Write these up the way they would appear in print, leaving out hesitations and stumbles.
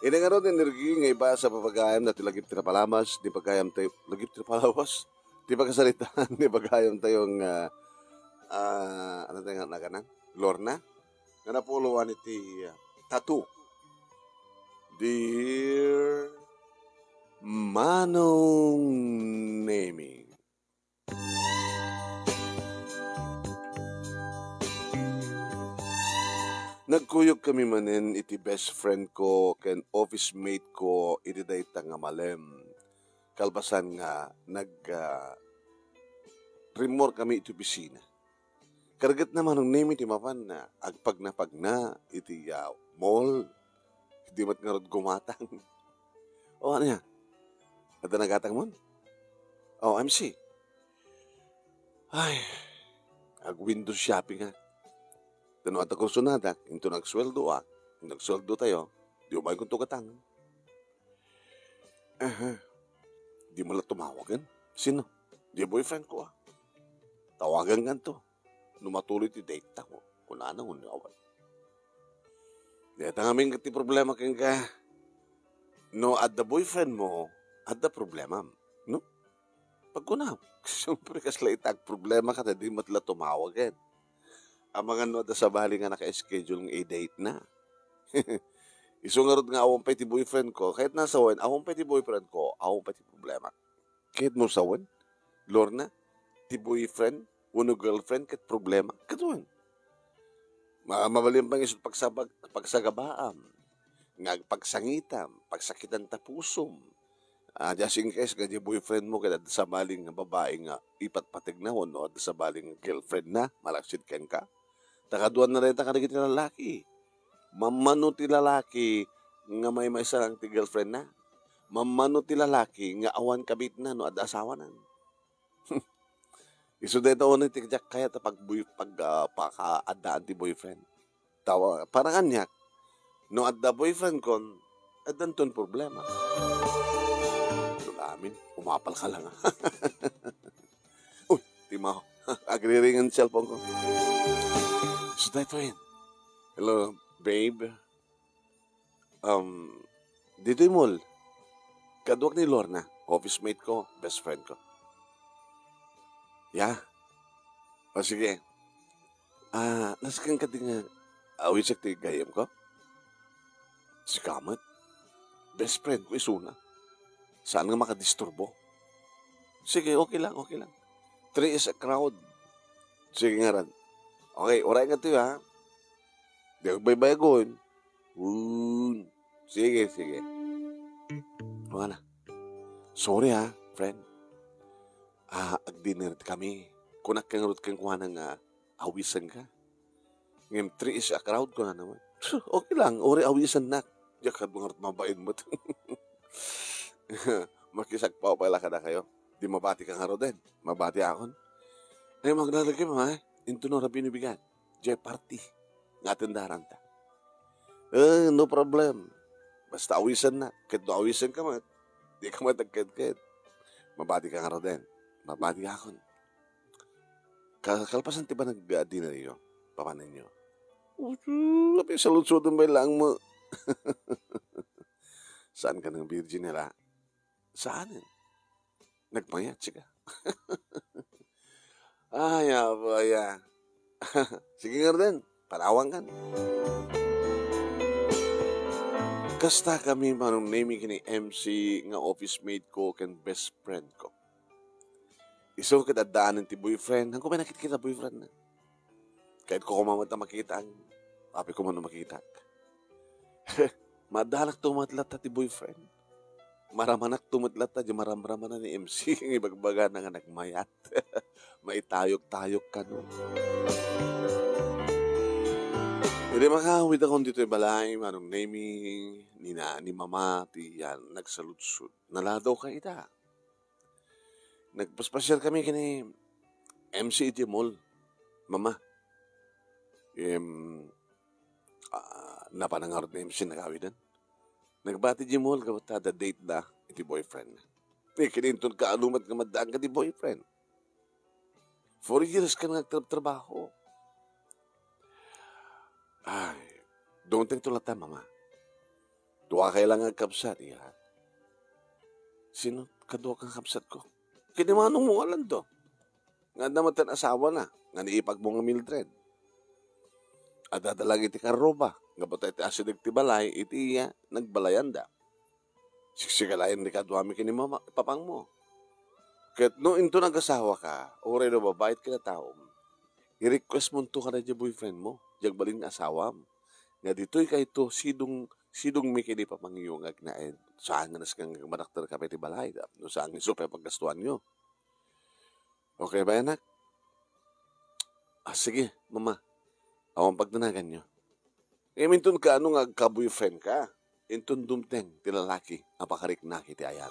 Ina nga ron energi nga iba sa papagayam na tilagip tinapalamas, di pagayam tayo, lagip tinapalawas, di pagkasalitaan, di pagayam tayong, ano tayo nga naganan? Lorna? Nga napuluan iti tattoo. Dear Manong Nemi. Nagkuyog kami manen iti best friend ko ken office mate ko iti dayta nga malem. Kalbasan nga remor kami iti opisina. Karagat naman ng name iti mapan na agpag na iti mall. Hindi mat nga rod gumatang. O ano niya? Ada nagatang mo? Oh, MC. Ay, ag-window shopping ha. Tano at ako sunada, into nagsweldo nagsweldo tayo, di umay kong tukatang. Di mo lang tumawagan. Sino? Di boyfriend ko Tawagan nga to. Numatuloy ti date ko. Kuna na unawan. Di tangamin ti problema kang ka. No, at the boyfriend mo, at the problema. No? Pag kuna, siyempre kasla itag problema ka, di matla tumawagan. Ang mga noda sa bali nga naka-schedule ng a-date na. Isungarod nga awang pa ti boyfriend ko, kahit nasa wan, awang pa ti boyfriend ko, awang pa ti problema. Kahit mo sa wan, Lorna, ti boyfriend, uno girlfriend, kahit problema, katuan. Mabalim pang isot pagsagabaam, pagsangitam, pagsakitan tapusom. Just in case, kaya boyfriend mo, kaya sa baling babae nga, ipatpatig na ho, no? Sa baling girlfriend na, malaksit ken ka. Takaduan na rin takarigit ti lalaki. Mamano ti lalaki nga may sarang ti girlfriend na. Mamano ti lalaki nga awan kabit na no ad asawa na. Iso dito ni ti kaya ta pagkaadaan ti boyfriend. Tawa parang anyak no adda boyfriend kon adan ton problema. Amin, umapal ka lang Uy, di mo agri-ring ang cellphone ko. So that way. Hello, babe. Dito yung mall. Kaduak ni Lorna, office mate ko, best friend ko. Yeah. O sige. Nasakang ka din nga, awisak ti gayam ko. Si Kamat. Best friend ko, isuna. Saan nga makadisturbo? Sige, okay lang. 3 is a crowd. Sige nga ran. Okay, oray nga ito ha. Di ako baybayagon. Sige. Mga na. Sorry ha, friend. Ag-dinner kami. Kunak kang rot kang kuha ng awisan ka. Ngayon, 3 is a crowd ko na naman. Okay lang, oray awisan na. Diyak ka mga rot mabain mo. Makisagpaw pala ka na kayo. Di mabati kang haro din. Mabati akon. Ay, maglalagay mo ha. Into no rabinibigan. Jay party. Nga tindaran ta. No problem. Basta awisan na. Kahit no awisan ka mat. Di ka matagkad-kad. Mabati kang haro din. Mabati akon. Kalpasan ti ba nag-dinner nyo? Papanan nyo? Lapi salud-sudon ba lang mo? Saan ka ng virgin nila? Saan? Nagpayat siya. Abaya. Sige nga rin, parawang kan. Kasta kami manong naming kini MC nga office mate ko ken best friend ko. Iso kitadaanan ti boyfriend. Hangko may nakikita boyfriend na. Kahit ko kumamata makita ang papi ko man makita. Madalak tumatlat ti boyfriend. Maramanak tumatlat di maramraman na ni MC ang ibagbaga na nga nagmayat. Maitayok-tayok ka no. Hindi makahawid akong dito balay, manong naming, ni mama, ti yan, nagsaludsud. Naladaw ka ita. Nagpaspasyal kami kini MCT Mall. Mama. Napanangarot na MC nakawidan. Nagbati di mall ka the date na iti boyfriend. Kininton ka alumat nga madaan ka di boyfriend. 4 years ka nagtrabaho. Ay, don't think tulata, mama. Duwa kailangan kapsat, iya. Sino kaduwa kang kapsat ko? Kinimanong mo alam to. Nga naman tan asawa na, nga niipag mo nga Mildred. At dadalag iti karoba, nga bata iti asidig ti balay, iti nagbalayanda. Siksikalayan di kaduwa mi kinimama, papang mo. Kahit no into nag-asawa ka, oray na babait ka na taom, i-request mo to ka na dyan boyfriend mo, dyan baling asawa mo. Nga dito'y ka ito, sidong may kini papangiyong agnain. Saan nga nas kang manaktar ka pati balay, no saan nga super paggastuhan nyo. Okay ba anak? Sige, mama. Awang pagdanagan nyo. Mintun ka, ano nga ka-boyfriend ka? Intun dumteng, tilalaki, apakarik na kiti ayat.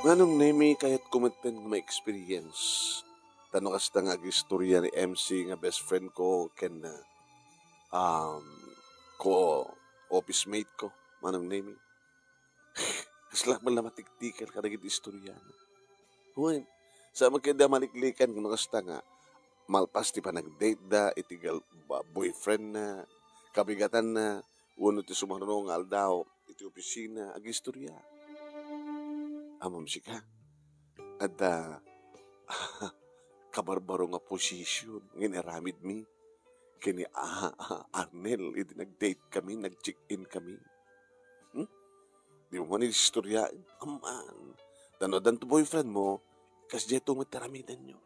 Nganong nemi kahit kumiten nga may experience. Tanong kas nga istorya ni MC nga best friend ko ken ko office mate ko. Manong nemi. Kasla man lang matiktikal ka naging istorya na. Huwag, sa magkanda maliklikan kung kas nga malpas ti pa nag-date da, itigal boyfriend na, kabigatan na, uno ti sumarunong aldaw, iti opisina, ag-istorya. Amam si ka. At kabarbaro nga posisyon, nginiramid mi. Kini Arnel, iti nag-date kami, nag-check-in kami. Di mo man istorya, aman. Tanodan to boyfriend mo, kasi dito mataramidan nyo.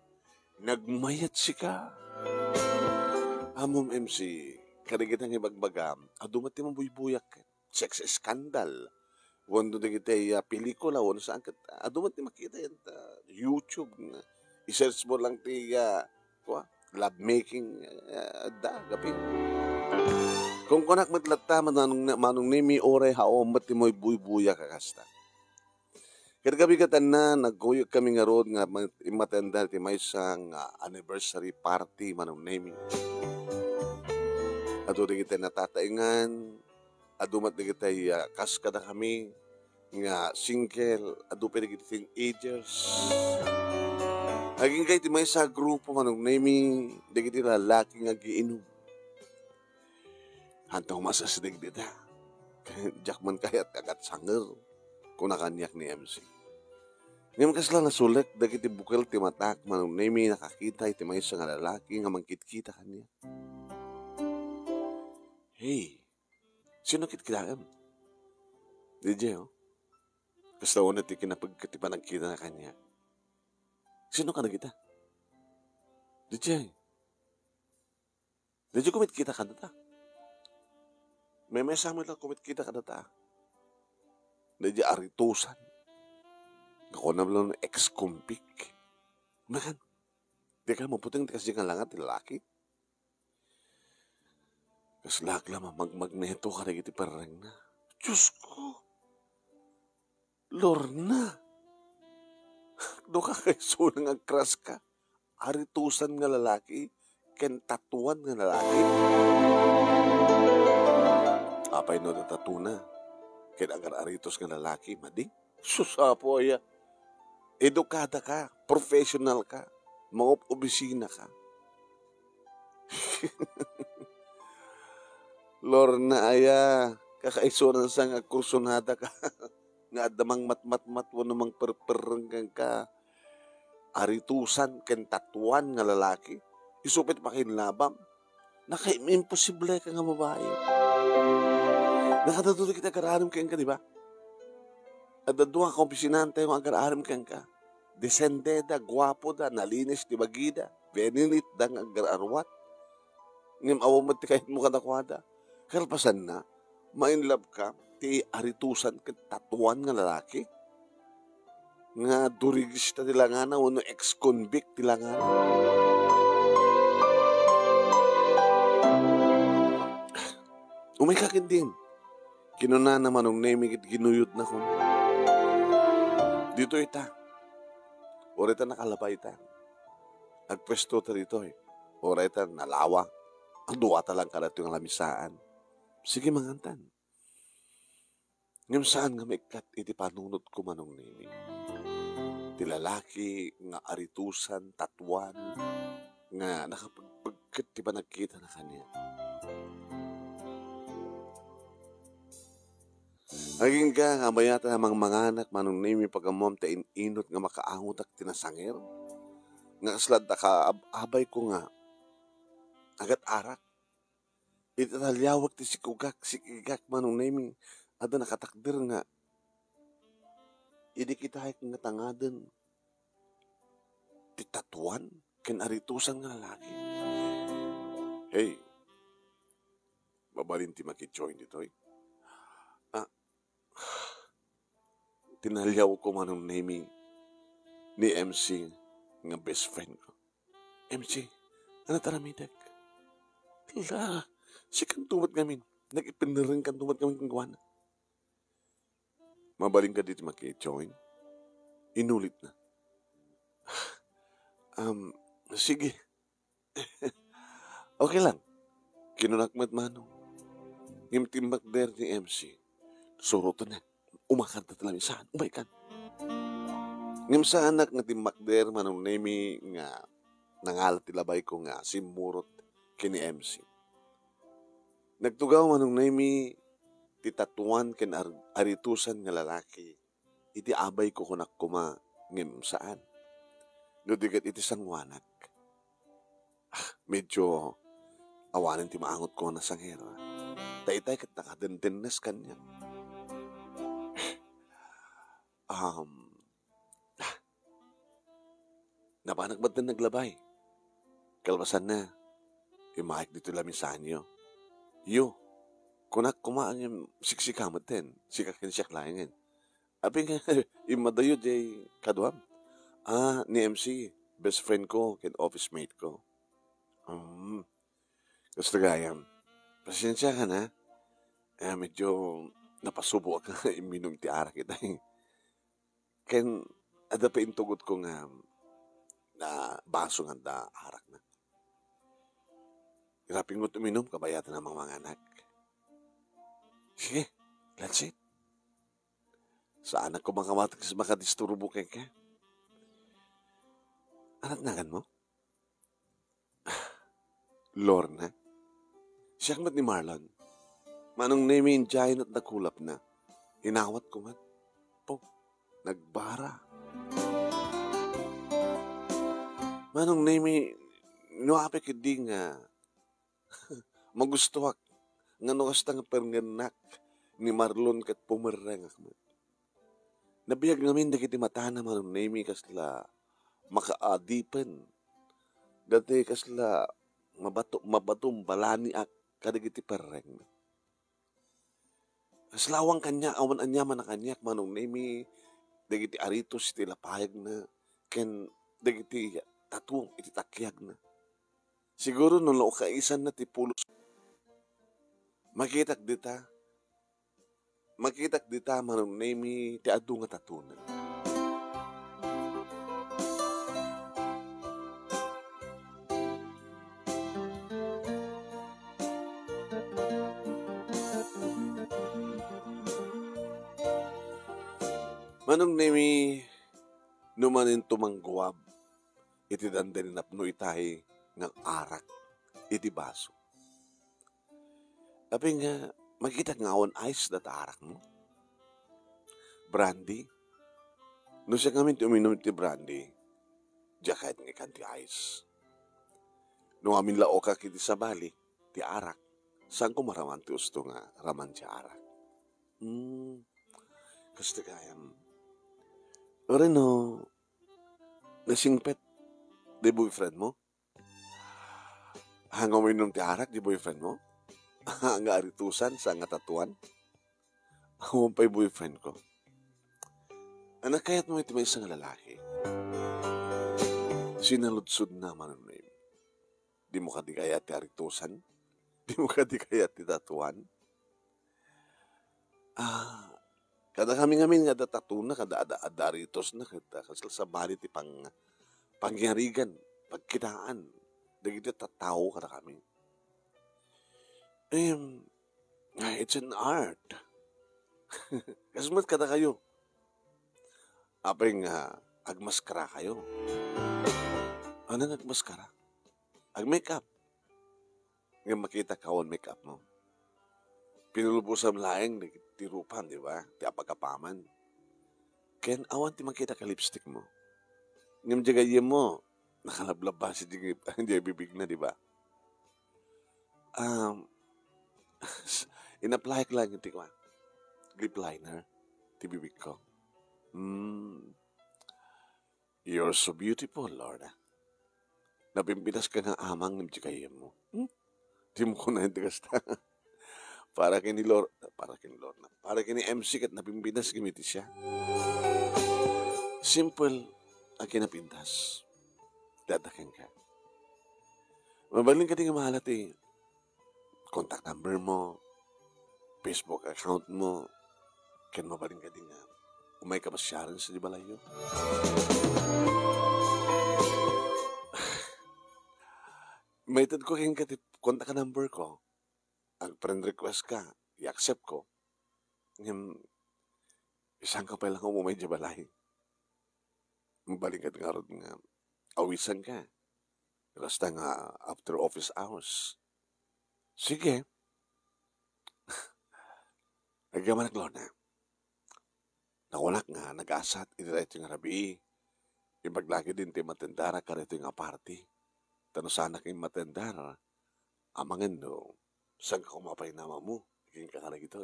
Nagmayat si ka. Amom MC, karigitang ibagbagam, adumati mo buybuyak, sex scandal. Wando na kita pelikula, wano saan ka, adumati makita yan, YouTube, i-search mo lang ti, love making, gabi. Kung kunak matlata, manong nimi oray haom, mati mo'y buybuyak kakasta. Kagabigatan na, nagkuyog kami nga road nga imatenda ti may isang anniversary party manong naming. Ato di kita natataingan, adumat di kita kaskada kami, nga single, adu pa di kita teenagers. Haging kayo ti may sa grupo manong naming, di kita lalaki nga giinom. Hantong masasidig dita. Jakman kayat kagat sanger. Kung nakanyak ni MC. Ngayon kasla nasulit, dagiti bukal ti matak, manong nemi nakakita, iti may isang lalaki, nga mangkit-kita kanya. Hey, sino kit-kitaan? DJ, oh. Kasla una ti kinapagkatipan nagkita na kanya. Sino ka na kita? DJ. DJ, kumit-kita ka na ta. May mesama lang kumit-kita ka na ta. DJ, aritusan. Ako na lang ex-convict. Man, di ka maputing di kasi kang langat, lalaki. Kas lagla magneto ka na iti parang na. Diyos ko! Lorna! Do ka kay sunang agkras ka. Aritusan nga lalaki, kentatuan nga lalaki. Apay no na tatuna. Kinagar-aritos nga lalaki, mading. Susapo ya. Edukada ka, professional ka, mga opisina ka. Lorna aya, kakaisuran sa nga kursunada ka. Nga damang mat-mat-mat, namang perperenggang ka. Aritusan, kentatuan nga lalaki. Isupit pa kinlabam. Naka-imposible ka nga babae. Nakatatuloy kita kararam kayang ka, di ba? At dadua ka opisinante yung agar-aram kang ka. Desende da, guwapo da, nalinis, di bagida. Veninit da, agar-arwat. Ngim awamat ti kahit mo kadakwada. Kalpasan na, ma-inlove ka, ti aritusan ka tatuan nga lalaki. Nga durigis ta tilangana, wano ex-convict tilangana. Umay kakinding. Kinuna naman nung naming ginuyot na kong. Dito ita. Ora ita nakalabay ita. Nagpwesto ta dito eh. Ora ita nalawa. Ang duwata lang ka nato yung lamisaan. Sige mangantan. Ngayon saan nga may kat iti panunod ko manong nini. Ti lalaki nga aritusan, tatuan, nga ket ti panagkita na kanya. Aging ka nga bayata namang manganak manong name pagamom ta inot nga makaangot ak tinasangir. Nga kaslad ka abay ko nga agat arak. Itatalyawag ti sikigak manong naming ada nakatakdir nga idi kita nga tangaden ti tatuan ken aritusan nga lalaki. Hey, babalin ti makijoin ditoy. Tinalyaw ko manong naming ni MC nga best friend ko. MC, ano taramidag? Tila, si kantumat ngamin. Nag-ipindaring kantumat ngamin kang gawana. Mabaling ka dito maki-join. Inulit na. Sige. Okay lang. Kinunakmat manong. Ngimtimbak der ni MC. Surutan na. Umakanta talamin saan. Umaykan. Ngim sa anak nga timbak der manong nemi nga nangalat tilabay ko nga simurot kini MC. Nagtugaw manong nemi titatuan ken aritusan nga lalaki. Iti abay ko kunak kuma ngim saan. No digat iti sangwanak. Medyo awanan ti maangot ko na sanghera. Taitay kat nakadendennes kanya. Napanak ba't na naglabay? Kalbasan na. Imahik dito lamin sa anyo. Yo, kunak kumaan yung siksikamat din. Sikakin siya klaingin. Abi nga, imadayo jay kaduam. Ni MC, best friend ko, ken office mate ko. Gusto gayam. Pasensya ka na. Medyo napasubo ka iminong ti arak kita. Ken, ada pa intugot ko nga na baso nga da arak na. Irapin mo tuminom, kabayatan ng mga anak. Sige, that's it. Sa anak ko makamatag sa makadisturbo ka ka. Anak nagan mo? Lorna? Siyang mat ni Marlon. Manong name giant at nakulap na. Hinawat ko man. Po, nagbara. Manong name nuape kidi nga magustuhak nga nukas nga pernganak ni Marlon kat pumerang akmat. Nabiyag namin dagiti matana manong name kasla makaadipen. Dati kasla mabatom balani ak kadagiti perreng. Kaslawang kanya awan anya man kanyak manong name dagiti aritos iti lapayag na ken dagiti tatuong iti takyag na. Siguro nung kaisan na ti pulos. Makitak dita manong name ti adu nga tatunan. Manong name numanin tumangguwab iti dandanin napno itahi ng arak iti baso. Tapi nga, makita nga on ice dat arak mo. Brandy. No siya kami uminom iti brandy, diya kahit nga ikan ti ice. No amin lao ka kiti sa bali, ti arak, saan ko maraman ti usto nga raman ti arak? Kasi kayam. Oreno, nasingpet, di boyfriend mo? Hanggang mo inom ti arak, di boyfriend mo? Ang aritusan sa nga tatuan? Huwag pa'y boyfriend ko. Anak kaya't mo iti may isang lalaki. Sinaludsod naman ang name. Di mo ka di kaya ti aritusan? Di mo ka di kaya ti tatuan? Kada kami nga tatu na, kada adaritos na, kada kasal sa bali ti pangyarigan, pagkitaan, dagiti tataw kada kami. It's an art. Kasmat kada kayo. Apeng agmaskara kayo. Ano nagmaskara? Ag-makeup. Nga makita kawan make up mo. Pinulubusam laeng ti rupan, di ba? Ti apagapaman. Ken awan ti makita ka lipstick mo. Ngam jagayem mo, nakalablab ba si Jigip? Hindi bibig na, di ba? In-apply ko lang yung tikwa. Lip liner. Ti bibig ko. You're so beautiful, Lorna. Napimpitas ka ng amang ng jagayem mo. Di mo ko na yung tikasta. Para kini Lorna. Para kini MC kat napimpitas gimiti siya. Simple ang kinapintas. Dadakan ka. Mabaling ka din mahalat contact number mo, Facebook account mo, kan mabaling ka din umay ka pasyaran sa di balayo. May tad ko kayong contact number ko. Ang friend request ka, i-accept ko. Ngayon, isang ka pa lang umay di balay. Mabaling ka nga rin nga, awisan ka. Basta nga after office hours. Sige. Nagyaman Lorna. Nakulak nga, nag-asat, itirait yung rabi. Ibaglagi din ti matendara ka rito yung party. Tano sana kayong matendara. Amangin no, saan ka kumapay nama mo? Iking kakalag ito.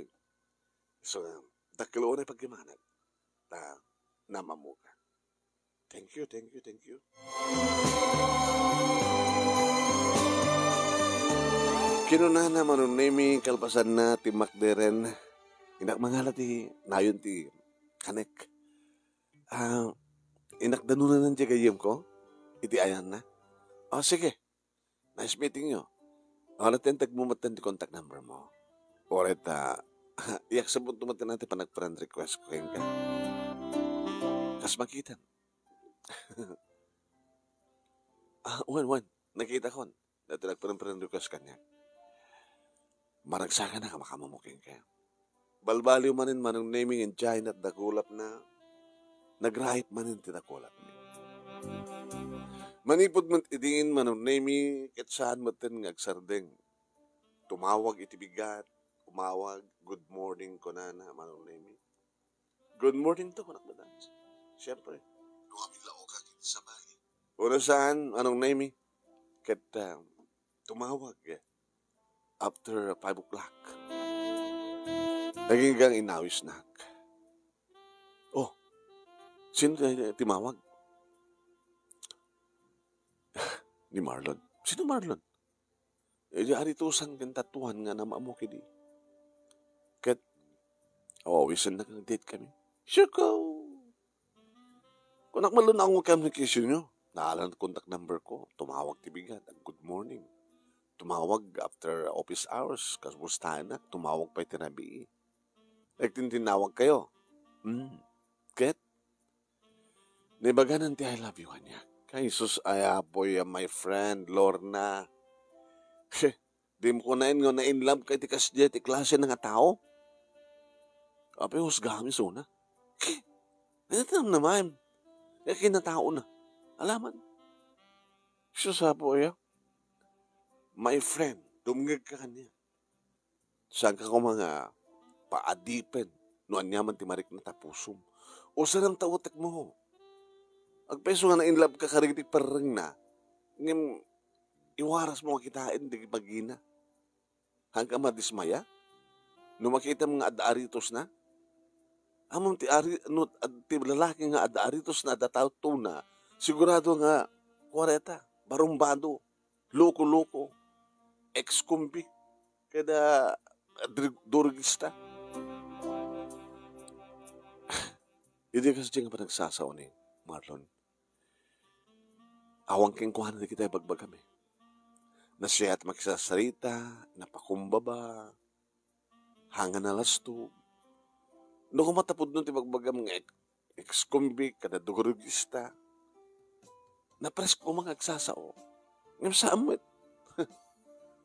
So, dakilo na pagkimanag. Nama mo ka. Thank you. Kinuna naman nung naming kalpasan na ti Macderen. Inak mangala ti nayon ti kanek. Inakdanunan ng jagayim ko. Iti ayan na. Sige. Nice meeting nyo. Natin tagmumatan ti contact number mo. Oret, iyak sa punto matan natin pa nag-friend request ko kayo ka. Kas makitan. Wan. Nakita ko. Dati nag-friend request kanya. Maragsakan na ka makamamuking ka. Balbaliw manin manong naming in China at dakulap na nagrahip manin tinakulap ni. Manipod man itingin manong naming kitsaan matin ngagsardeng. Tumawag itibigat, umawag, good morning ko na manong naming. Good morning to, anak madams. Siyempre. Kami lao ka sa bahay. Una saan, anong naming? Tumawag after 5 o'clock. Naging gang inawis na. Sino timawag? Ni Marlon. Sino Marlon? Aritusan kang tatuan nga na maamo kidi. Kat, wisan na kang date kami. Sure ko. Kung nakmalun na akong communication nyo, naalan contact number ko, tumawag tibigat, good morning. Tumawag after office hours, kasbustahan na, tumawag pa itinabi. Nagtintinawag kayo. Kat, nibaganan ti I love you kanya. Kay sus ayapoy my friend, Lorna. Di mo ko na in love kay ti kasdya, ti klase na nga tao. Kapay husgami suna. Natinam naman. Kaya kinatao na. Alaman. Susapo my friend, dumingag ka kanya. Saan ka ko mga paadipen, noan yaman ti marik na tapusum. O saan ang tautek mo? Agpeso nga na in love ka karigiti parang na, ngem iwaras mo kitain di pagina. Hanggang madismaya, no makita mga adaaritos na, among ti lalaki nga adaaritos na dataw na, sigurado nga, kwareta, barumbado, loko-loko, ex-kumbi, kada durgista. Hindi kasi dyan nga pa nagsasaw ni Marlon. Awang keng kuhanan na kita bagbag kami. Na siya at makisasarita, napakumbaba, hanga na lasto. No kumatapod nun ti bagbagam nga ex-convict, kada dugurugista, na presko mga agsasao. Ngam saan mo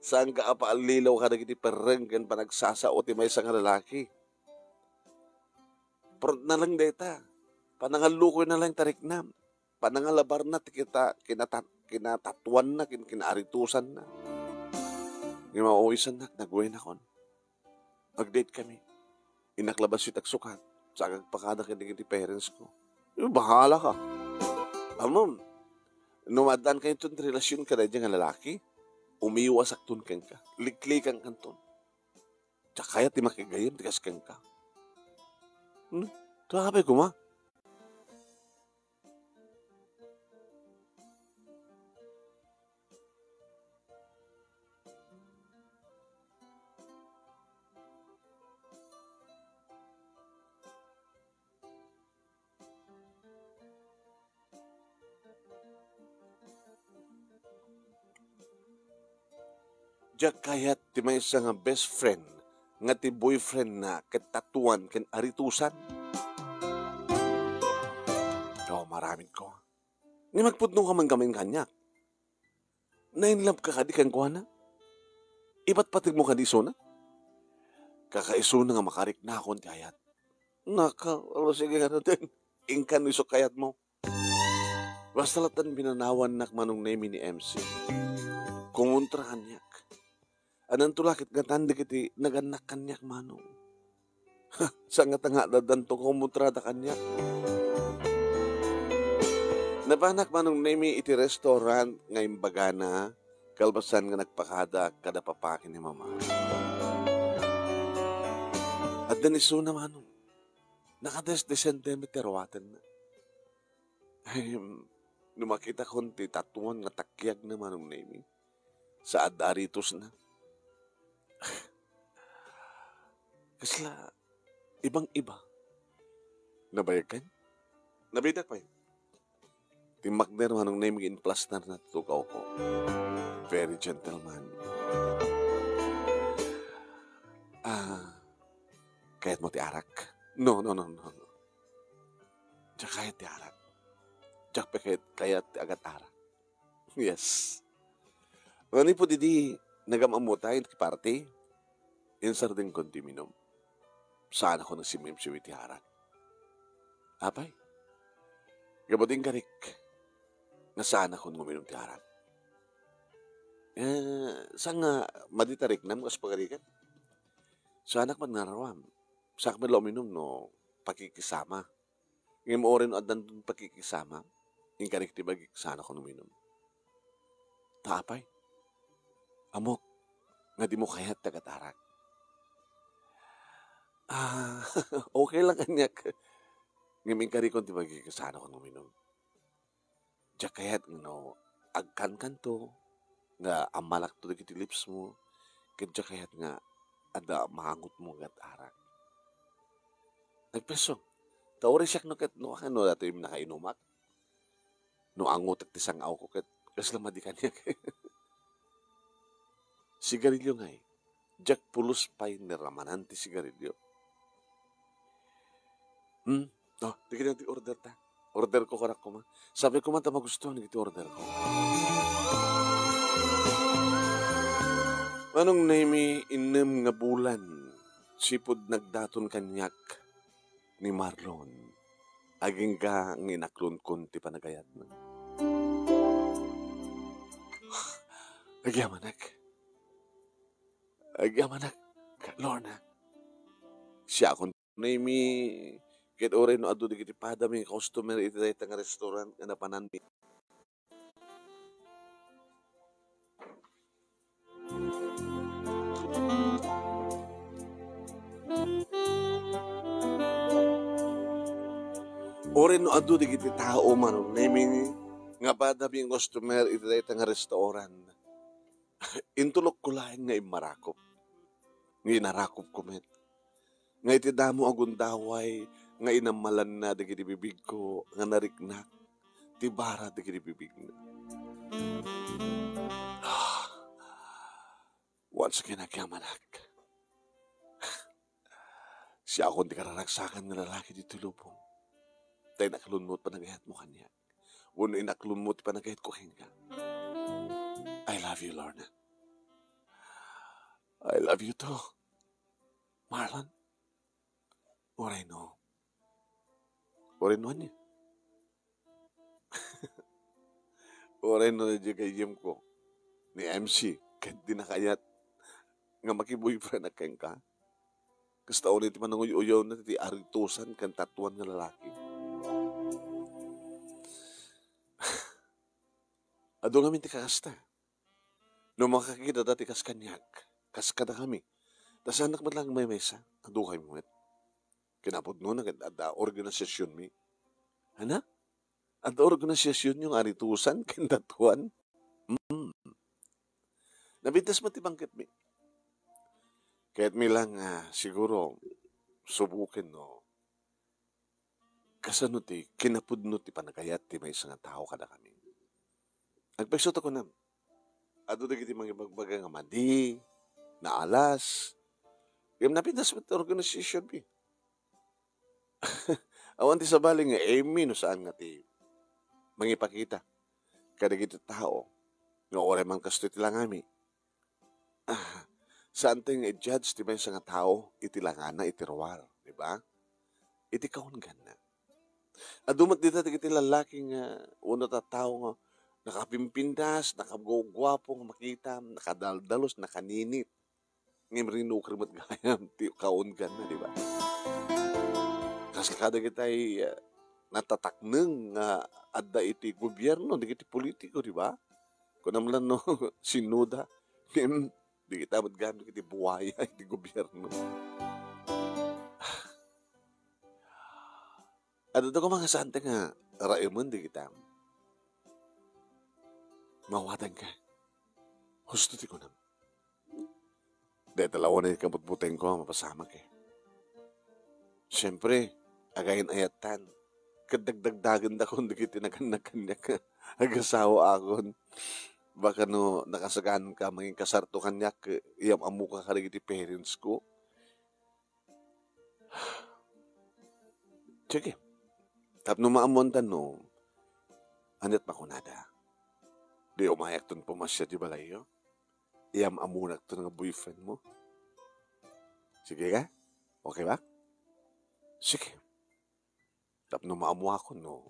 saan ka apaalilaw ka na kiti perenggan pa nagsasao ti may isang lalaki. Pero na lang deta, panangalukoy na lang tariknam. Panangalabar na kita kinatatuan na, kinaaritusan na. Nga mauwisan nak, nagway na kon. Mag-date kami. Inaklabas si tagsukat. Sa agagpakada kinigiti parents ko. Bahala ka. Amom, numadan kayo itong relasyon ka na dyan nga lalaki, umiwas aktun kang ka. Liklikan kanton. Tsaka kaya ti makigayam, tigas kang ka. Ito akabay ko ma. Diyak kayat ti may isa nga best friend nga ti boyfriend na katatuan ken aritusan. Maraming ko. Ni magpudno ka man gamin kanyak. Nainlove ka kadi kang kuha na. Iba't patig mo kadi na. Kakaiso na nga makarik na akong ti ayat. Sige nga natin. Ingkan iso kayat mo. Basta latan binanawan nak manong name ni MC. Kumuntra kanyak. Anang tulakit nga tanda kiti naganak kanyak manong. Sa nga tanga dadan to kumuntra da kanyak. Napanak manong name iti restaurant nga imbaga na kalbasan nga nagpakada kada papakin ni mama. At daniso na manong. Nakades-desentimeter watan na. Ay, numakita konti tatuan nga takyag na manong name. Sa adaritos na. Kasla, ibang-iba. Nabayag ka? Nabidak pa yun. Timakder manong name in plastar na tukaw ko. Very gentleman. Kayat mo ti arak? No. Diyak kayat ti arak. Diyak pa kayat ti agat arak. Yes. Ngani po didi, nagamamutay ti party. Insar din kontiminum. Saan ako nagsimim si ti arak? Apay? Gabating karik. Nga saan ako nguminom ti arak? Saan nga maditarik na mga pagarikan? Saan ako magnarawam? Saan ako uminom no pakikisama? Ngayon mo rin adan pakikisama. Yung karik ti bagik saan ako uminom? Taapay? Amok, nga di mo kayat tagatarak. Okay lang kanyak. Ngayon karikon ti bagik saan ako uminom? Diyak kayat no, agkan to, nga amalak to dagiti lips mo, kadya kayat nga, ada maangot mo gat arak. Nagpeso, taori siyak no kat, no dato yung nakainumak, no angot at tisang aw ko kat, kasla madikan niya. Sigarilyo nga Jack pulos pa'y niramanan ti sigarilyo. Tigil yung order ta. Order ko karak ko ma. Sabi ko man ta magustuhan ng order ko. Anong naimi inem nga bulan, sipod nagdaton kanyak ni Marlon. Aging ka nginaklon kon ti panagayat na. Agyamanak, Lorna. Siya akong naimi ket ore no adu digiti padami customer iti dayta nga restaurant nga napananmi. Ore no adu digiti tao man naimi nga padami customer iti dayta nga restaurant. Intulok ko lain nga imarakop. Nga inarakop ko met. Nga iti damo agundaway nga inamalan na dagiti bibig ko nga nariknak ti bara dagiti bibig na. Once again agyamanak. Siya akong di kararagsakan ng lalaki dito lubong. Tayo nakalunmot panagayat mo kanya. Wano inaklunmot panagayat ko hinga. I love you, Lorna. I love you too, Marlon. Oray no niya. Oray no na kay Jim ko. Ni MC. Kahit di nakayat. nga maki-boyfriend na keng ka. Kas taon iti mananguyaw na ti aritusan kan tatuan nga lalaki. Ado nga ti kakasta. No makakita dati kas kanyak, kas kada kami. Tas anak man lang may mesa, ado kayo mo. Kinapod no, ada organisasyon mi. Ana? Ada organisasyon yung aritusan, kintatuan. Nabintas matibangkit mi. Kahit mi lang siguro subukin no. Kasano ti, kinapod no ti panagayat ti may isang tao kada kami. Nagpagsot ako na. Ado na kiti mga bagbaga nga madi, na alas. Kaya napintas mo iti organisasyon mi. Awan ti sabaling nga Amy no saan nga ti mangipakita. Kada kiti tao. Nga oray man kasto iti lang kami. Saan ting i-judge ti may isang tao iti langana iti rawar. Diba? Iti kaungan na. Adumat dito ti lalaking uno ta tao nga nakapimpindas, nakagugwapo nga makita, nakadaldalos, nakaninit. Ngim rinukrimat gayam, ti kaungan na, di ba? Kasi kada kita'y natatakneng adda iti gobyerno, di iti politiko, di ba? Kung naman no, sinuda, di kita matgamit iti buwaya, iti gobyerno. Ano ito ko mga sante nga, Raymond, di kita. Mawatan ka. Husto ti ko nam. Dahil talawa na yung kaputbuteng ko, mapasama ka. Siyempre, agayin ayatan. Kadagdagdagan da kung di kita naganakanyak ka. Agasawa akon. Baka no, nakasagaan ka, maging kasarto kanyak, iyam amu ka karigiti parents ko. Sige. Tapno maamontan no, anit makunada. Di umayak ton pumasya di balayo. Iyam amunak ton nga boyfriend mo. Sige ka? Okay ba? Sige. Tapno maamu ako no,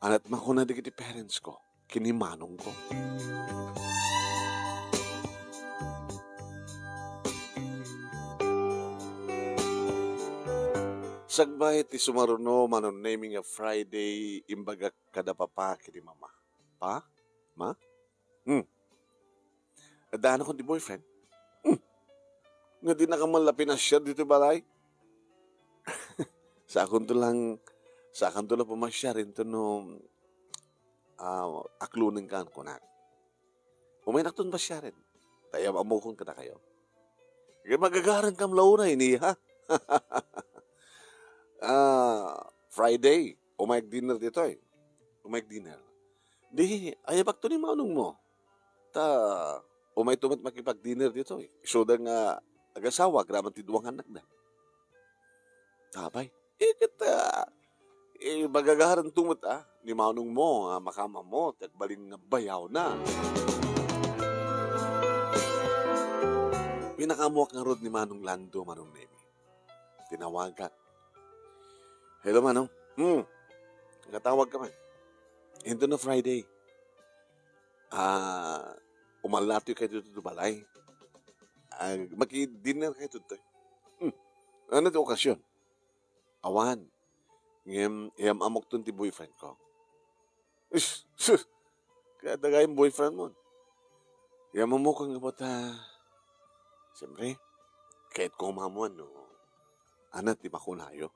anit makunada kiti parents ko, kinimanong ko. Sagbay ti sumaruno manon naming a Friday imbaga kada papa kiti mama. Pa? Ma? Adaan ako di boyfriend. Nga di nakamalapi na siya dito balay. Sa akong to lang pumasya rin to no aklunin ka ko na. Uminak to ba siya rin? Tayo amukon ka na kayo. Kaya magagaran kam launa ini ha? Friday, umayag dinner dito eh. Umayag dinner. Di, ayabak to ni manong mo. Umay tumat makipag-dinner dito eh. Isoda nga, agasawa, graman ti duwang anak na. Tabay, magagaran tumot ni manong mo, makama mo, tagbaling bayaw na. Pinakamuak nga rod ni Manong Lando, Manong Nemi. Tinawagan. Hello, Manong. Nakatawag ka man. Ito na Friday. Umalati kayo dito balay. Maki-dinner kayo dito. Ano ito okasyon? Awan. Ngayam amok to ti boyfriend ko. Kaya dagay yung boyfriend mo. Ngayam amok ang kapot siyempre, kahit kumamuan, no? Anat, di ba kunayo?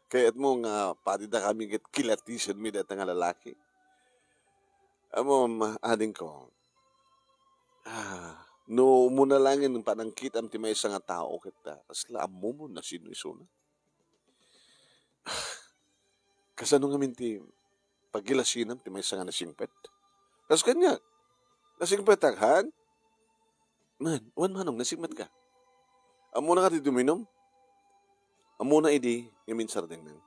Kaya't mo nga, pati na kami kilatisan mi data nga lalaki. Amo, ading ko, no, muna lang yung panangkitam ti may isang tao kita, kasla amo mo na sino iso na. Kasano nga minti, pagilasinam ti may isang nasingpet. Kas kanya, nasingpet aghan? Man, manong, nasingpet ka. Amo na ka ti duminom? Amo na idi, yamin sardeng nang.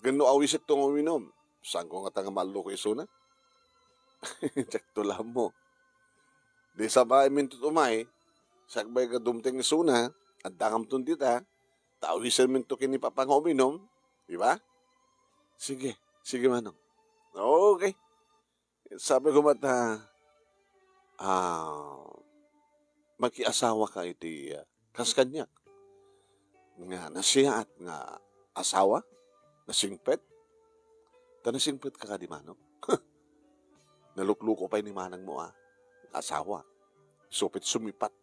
Gano awisit tong uminom. Saan ko nga tanga malo ko iso na? Check to lang mo. Di sabay min tutumay, sakbay ka dumteng iso na, at dangam tun tita, tawisan min to kini papang uminom, di ba? Sige manong. Okay. Sabi ko mata, Makiasawa ka iti kas kanya nga nasiya at nga asawa, nasingpet, ta nasingpet ka di manong. Nalukluko pa ni manang mo asawa. Supit sumipat.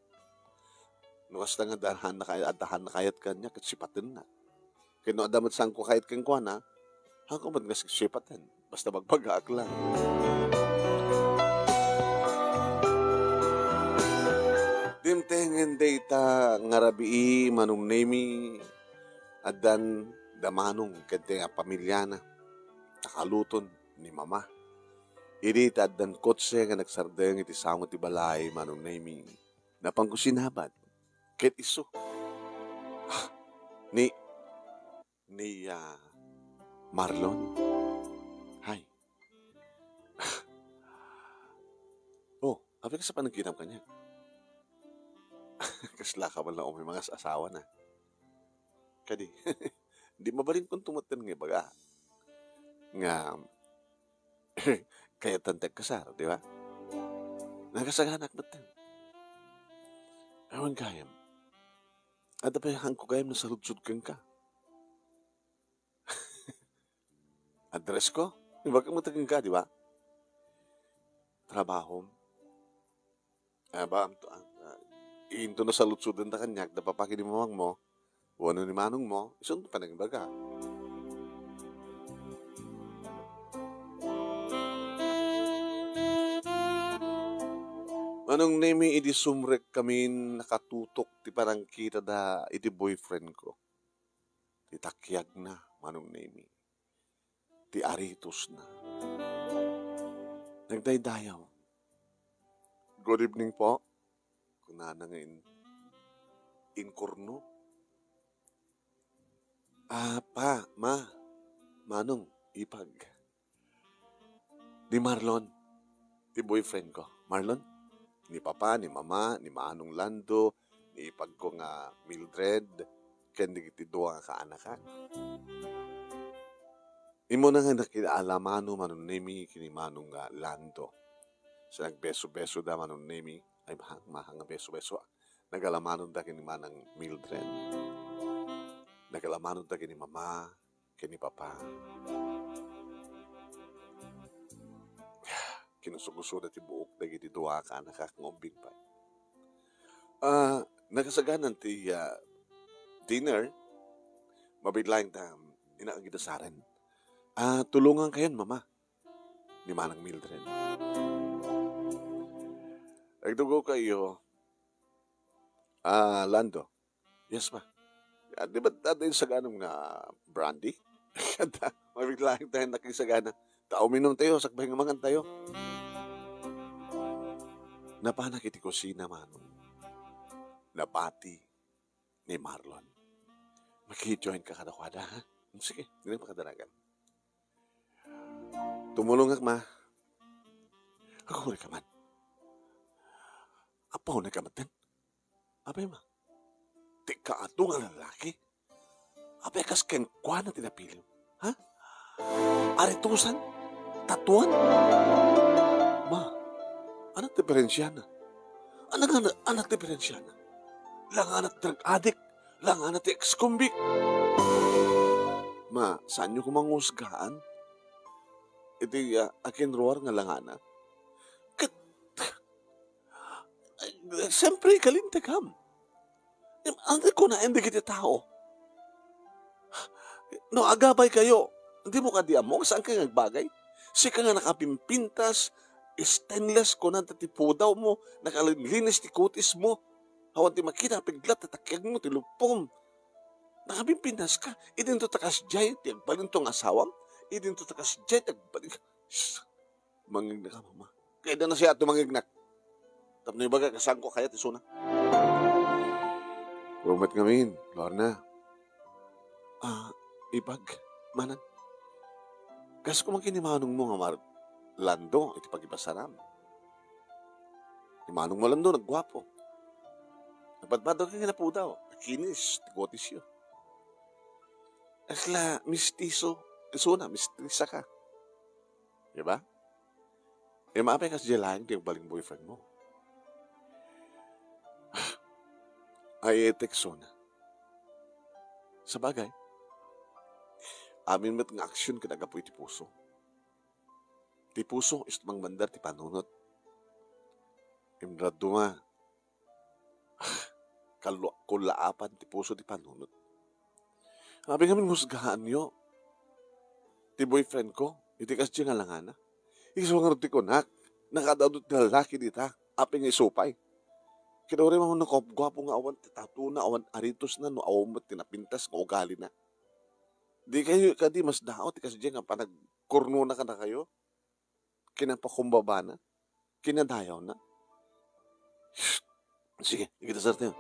Nukas na nga dahan na kayat kanya, kat sipatin na. Kino adamat sang ko kahit kang kuha na, hanggang ba't nga sipatin? Basta magpagaak lang. Dimtengen data ngarabii manong nemi adan damanong kente nga pamilya na nakaluton ni mama. Irita adan kotse nga nagsardeng iti sangot ti balay manong nemi napangkusinabad ket iso ni Marlon. Hay. Oh, abi ka sa panagkinam kanya. Kasla ka man lang may mga asawa na. Kadi, di mabalin kong tumatan nga baga. Nga, kaya tantag kasar, di ba? Nagasaganak ba't yan? Ewan kayam. At apayang ko kayam na saludsud kang ka. Address ko? Di ba kang matagang ka, di ba? Trabaho. Into na salutsudan na kanyak, napapaki ni mamang mo, wano ni manong mo, isun pa naging baga. Manong nemi idi sumrek kami nakatutok ti parang kita da iti boyfriend ko. Ti takyag na, manong nemi. Ti aritos na. Nagdaydayaw. Good evening po. Kunana nga inkurno. Manong, ipag. Ni Marlon, ti boyfriend ko. Marlon, ni papa, ni mama, ni manong Lando, ni ipag ko nga Mildred, kendi ti doa nga kaanakan. Imo na nga nakialamano manong nemi kini manong Lando. Sa nagbeso-beso da manong nemi, ay mahanga beso-beso. Nagalamanon da kini manang Mildred. Nagalamanon da kini mama, kini papa. Kinusuguso da ti buok da kiti duwa ka nakakangombing pa. Nagasaganan ti dinner, mabiglang da inaagidasaren. Tulungan kayon mama, ni manang Mildred. Nagdugo kayo, Lando. Yes, ma. Di ba dati sa ganong nga brandy? Mabiglang tayo nakisagana. Tao minom tayo, sakbay nga mangan tayo. Napanak iti kusina, manong. Napati ni Marlon. Maki-join ka kadakwada, ha? Sige, hindi na pakadaragan. Tumulong ak, ma. Ako rin ka man. Apaw na kamatan. Abay ma. Di ka ato nga lalaki. Abay kas kenkwa na tinapilin. Ha? Aritusan? Tatuan? Ma, anak diferensya na. Anak diferensya na. Lang anak drug addict. Lang anak ex-convict. Ma, saan nyo kumangusgaan? Iti akin roar nga lang anak. Siyempre, kalintakam. Hindi ko na hindi kita tao. No, agabay kayo. Hindi mo kadiam mo. Saan ka nagbagay? Si ka nga nakapimpintas, stainless ko na tatipo daw mo, nakalinis ti kutis mo. Hawan ti makita, piglat, tatakyag mo, tilupom. Nakapimpintas ka. Idin to takas jay, ti agbalin tong asawam. Idin to takas jay, agbalin. Mangignak ka, mama. Kaya na siya ito mangignak. Tapos na ibaga, kasang ko kaya tisuna. Rumat ngamin, Lorna. Ipag, manan. Kasi kung magkinimanong mo nga Lando, iti pagibasaram. Imanong mo Lando, nagwapo. Nagpadbado ka nga na po daw. Kinis, tigotis yun. Asla, mistiso. Isuna, mistisa ka. Diba? Maapay ka sa jalayan, di baling boyfriend mo. ay etekso na. Sa bagay, amin met nga aksyon kinagapoy ti puso. Ti puso is mangmandar ti panunot. Imrado nga, kulaapan ti puso ti panunot. Sabi nga husgahan nyo, ti boyfriend ko, iti kas nga langana. Iso nga ti kunak, nakadadot na lalaki dita, aping isupay. Kinuri mo na gwapo nga awan, tatu na awan aritos na, no awan mo tinapintas, nga ugali na. Di kayo, kadi mas daot, ti kas nga panagkurno na ka na kayo, kinapakumbaba na, kinadayaw na. Sige, ikita sa atin.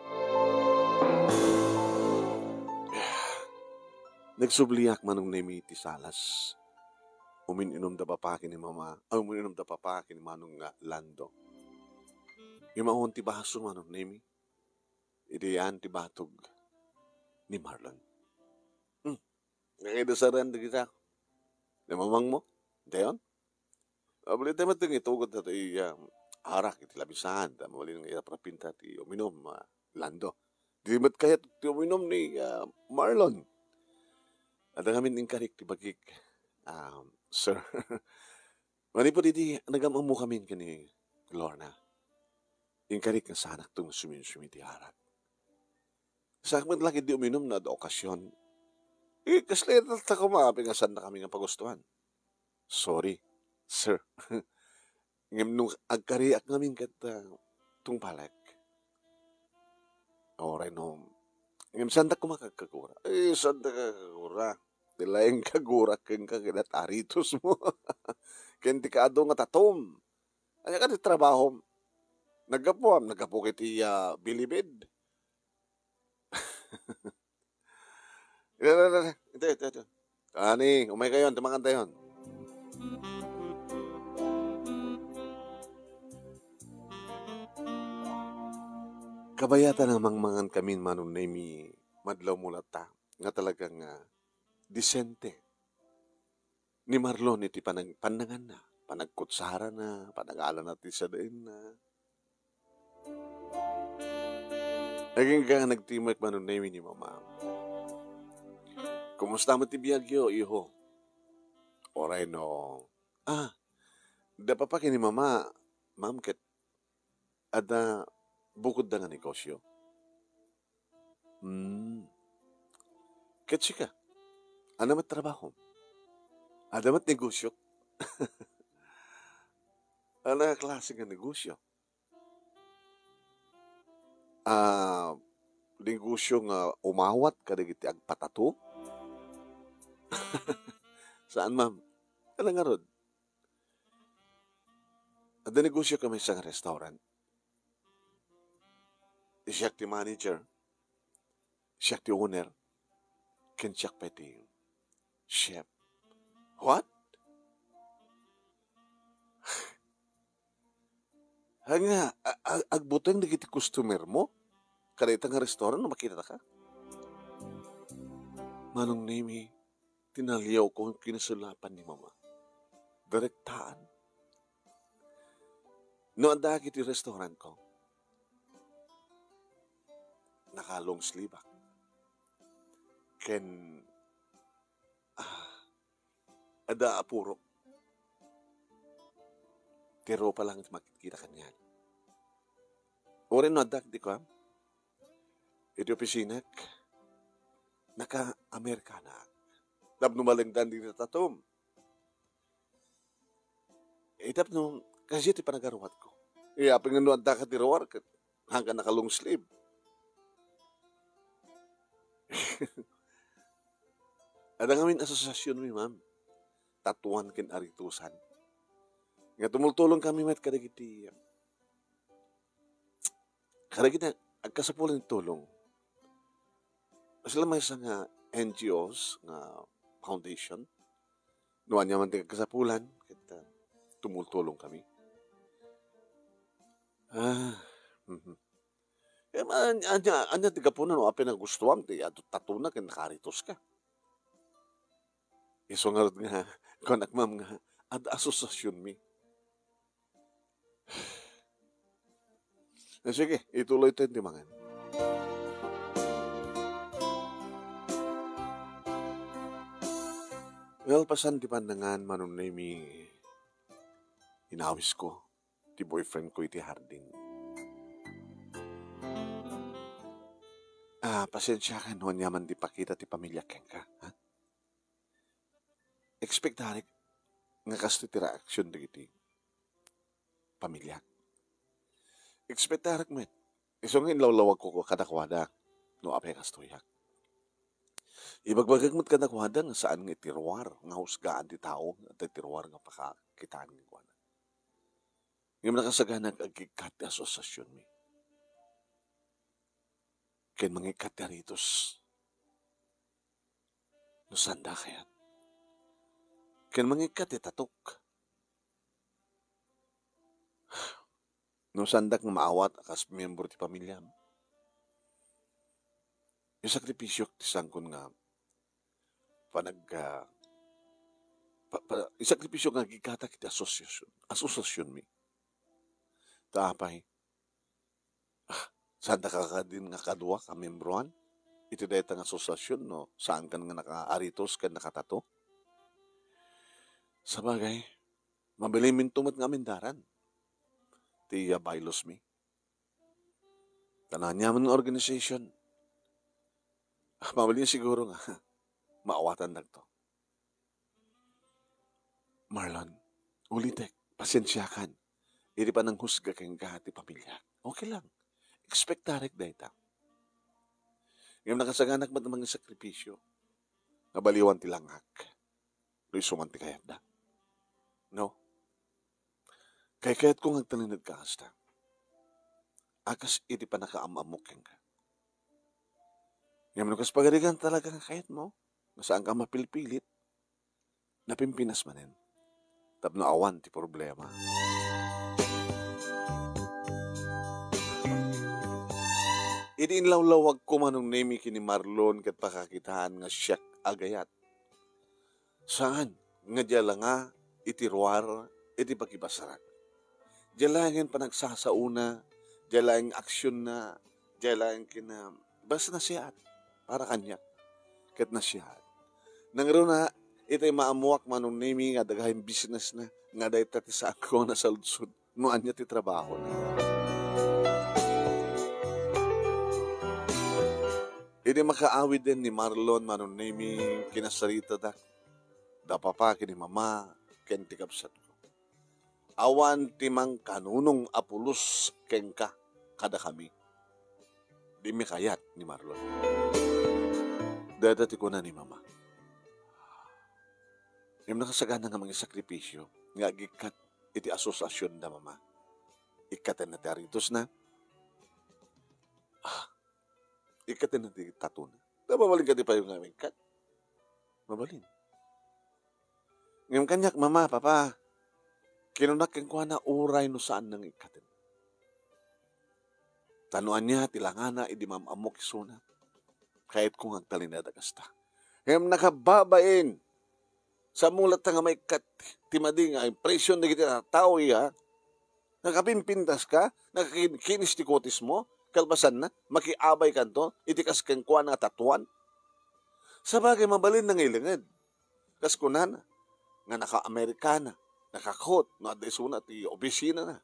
Nagsubliak manong nemi ti salas. Umininom da papaki ni mama, umininom da papaki ni manong Lando. Imahon ti baso manong nemi. Ideyan ti batog ni Marlon. Nakidasaran da kita. Namamang mo? Dayon? Abali tayo matang itugod na ito arak iti labisan. Mawali ng iraprapinta ti uminom Lando. Di mat kaya ti uminom ni Marlon. At ang amin inkarik ti bagik, sir. Mani po diti, nagamang mo kami kani Lorna. Inkarik nga sanak itong sumin-sumi ti arak. Sa akin lagi di uminom na da okasyon. Kasli na kumapin nga saan na kami nga pagustuhan. Sorry, sir. Ngam nung agkariak namin kat tung palak. Oray no. Ngam saan na kumakagkagura. Saan na kakagura. Dilayang kagura keng kaginataritos mo. Kenti ka ado nga tatom. Anya ka di trabaho. Nagapo kiti bilibid. Ito. Ani, umay kayon, tumangan tayon. Kabayatan ang mangmangan kami manong nemi madlaw mulata nga talagang disente. Ni Marlon iti panangan na, panagkutsara na, panagala natin sa dain na. Naging ka nagtimag manong nemi ni mama. Kumusta mo ti biyagyo, iho? Oray no. Da pa pa kini mama, ma'am ket, ada bukod na nga negosyo. Ket sika, ano mat trabaho? Ada mat negosyo? Ano klase nga negosyo? Negosyo nga umawat kadagiti agpatato? Saan, ma'am? Ano nga rod? Ada negosyo kami sa restaurant. Siya ti manager. Siya ti owner. Ken siya pati chef. What? Hanga, agbutang na kiti customer mo? Kadita nga restaurant na makita ka? Manong nemi, tinaliyaw ko ang kinasulapan ni mama. Direktaan. No, anda kiti restaurant ko. Nakalong sleeve ako. Ken, ada apuro. Tiro pa lang makikita kanyan. Orin no, adak di ko, iti opisinak, naka-Amerikana. Dabnumalingdan din na tatom. Itap no, kasi iti panagarawat ko. Iyapin nga no, adak at tirawar, hanggang nakalong sleeve. Ada ngamin asosasyon mi, ma'am. Tatuan ken aritusan. Nga tumultulong kami met kadagiti. Kadagiti agkasapulan tulong. Sila may isang NGOs nga foundation. Nuan niya man kasapulan kita tumultulong kami. Anya tiga po na no, apin ang gustuam, tatuna ken nakaritos ka. Iso nga nga, konak ma'am nga, ad asosasyon mi. Sige, ituloy tayo timangan. Well, pasan di pandangan manunay mi inawis ko. Ti boyfriend ko iti Harding. Pasensya ka no, yaman di pakita ti pamilya ken ka. Ha? Expect harik nga kasto ti reaksyon di iti pamilya. Expect harik met. Isong lawlawag ko kadakwada no apay kastoyak. Ibagbagag mo't kadakwada nga saan nga itiruar nga husgaan ti tao at itiruar nga pakakitaan nga kwa. Ngayon nakasaganag agikat ti asosasyon mi. Ken mangikat ti ritos. No sanda kayat. Ken mangikat ti tatok. No sandak nga maawat akas miyembro ti pamilya. Yung sakripisyo ti sangkon nga isakripisyo nga gigata kiti asosasyon mi. Taapay. Sanda ka din nga kadwa ka membroan. Iti dayta nga asosasyon no saan kan nga nakaaritos kan nakatato. Sabagay, mabilimin tumat nga mindaran. Ti bylaws mi. Tanan niya man organization. Mabilin siguro nga maawatan lang to. Marlon, ulitek, pasensyakan. Iri pa nang husga kang kahati pamilya. Okay lang. Expect tarik dayta. Ngayon nakasaganak ba't mga sakripisyo? Nabaliwan ti langhak. Lo'y sumanti kayat da. No? Kayat kong agtalinad ka hasta. Akas iti pa nakaamamok ka. Ngayon nakas pagarigan talaga ang kayat mo. Nasaan ka mapilpilit. Napimpinas manin. Tapno awan ti problema. Iti inlawlawag ko manong nemi kini Marlon kat pakakitaan nga siyak agayat. Saan? Nga diyala nga iti ruar, iti pakibasaran. Diyala nga panagsasauna, diyala nga aksyon na, diyala nga kina, basta na siya para kanya. Kat na siya. Nangro na, ito'y maamuak manong nemi nga dagahing business na, nga dahi tati sa ako na sa lutsud, noan niya ti trabaho na. Hindi makaawid din ni Marlon manunimi kinasarita da. Da papa kini mama ken tikapsat ko. Awan timang kanunong apulos ken ka kada kami. Di mi kayat ni Marlon. Dadati ko na ni mama. Yung nakasagana nga mga sakripisyo nga gikat iti asosasyon da mama. Ikatan na taritos na. Ikatin na di tato na. Mabalin ka di pa yung aming kat. Mabalin. Ngayon kanyak, mama, papa, kinunak yung kuha na uray no saan nang ikatin. Tanuan niya, tilangana, idi mamamok isuna. Kahit kung ang talinadagasta. Ngayon nakababain sa mulat nga may kat, timadi nga, impresyon na kita tao iya, nakapimpintas ka, nakakinis tikotis mo, kalbasan na, makiabay kanto, itikas kang kuha na tatuan. Sabagay, mabalin na ngilingid. Kas kunana, nga naka-Amerikana, naka-coat, no adesuna, ti obisina na.